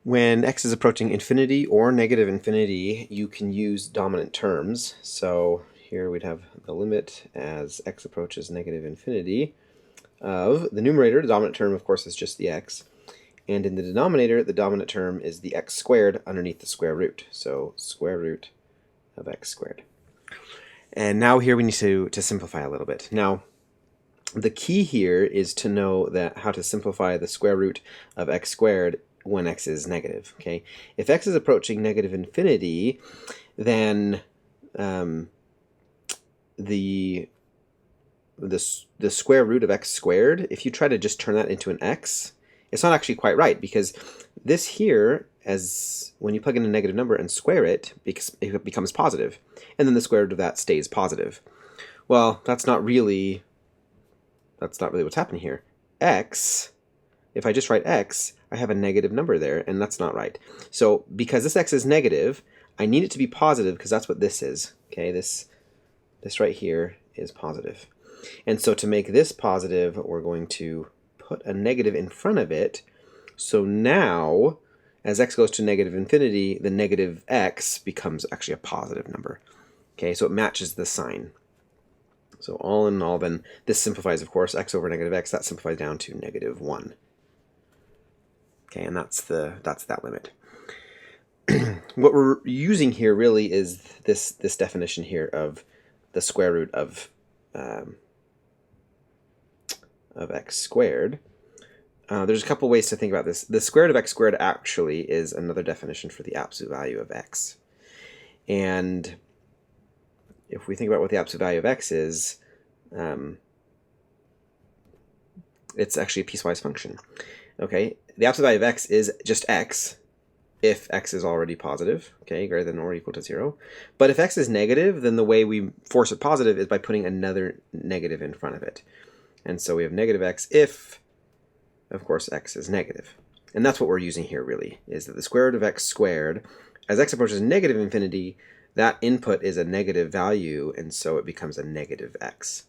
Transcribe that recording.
When x is approaching infinity or negative infinity, you can use dominant terms. So here we'd have the limit as x approaches negative infinity of the numerator. The dominant term, of course, is just the x. And in the denominator, the dominant term is the x squared underneath the square root. So square root of x squared. And now here we need to simplify a little bit. Now, the key here is to know that how to simplify the square root of x squared when x is negative. Okay, if x is approaching negative infinity, then the square root of x squared, if you try to just turn that into an x, it's not actually quite right, because this here, as when you plug in a negative number and square it, it becomes positive, and then the square root of that stays positive. Well, that's not really what's happening here. X, if I just write x, I have a negative number there, and that's not right. So because this x is negative, I need it to be positive, because that's what this is. Okay, this right here is positive. And so to make this positive, we're going to put a negative in front of it. So now, as x goes to negative infinity, the negative x becomes actually a positive number. Okay, so it matches the sign. So all in all, then, this simplifies, of course, x over negative x. That simplifies down to negative 1. Okay, and that's that limit. What we're using here really is this definition here of the square root of x squared. There's a couple ways to think about this. The square root of x squared actually is another definition for the absolute value of x. And if we think about what the absolute value of x is, it's actually a piecewise function. Okay, the absolute value of x is just x if x is already positive, okay, greater than or equal to 0. But if x is negative, then the way we force it positive is by putting another negative in front of it. And so we have negative x if, of course, x is negative. And that's what we're using here really, is that the square root of x squared, as x approaches negative infinity, that input is a negative value, and so it becomes a negative x.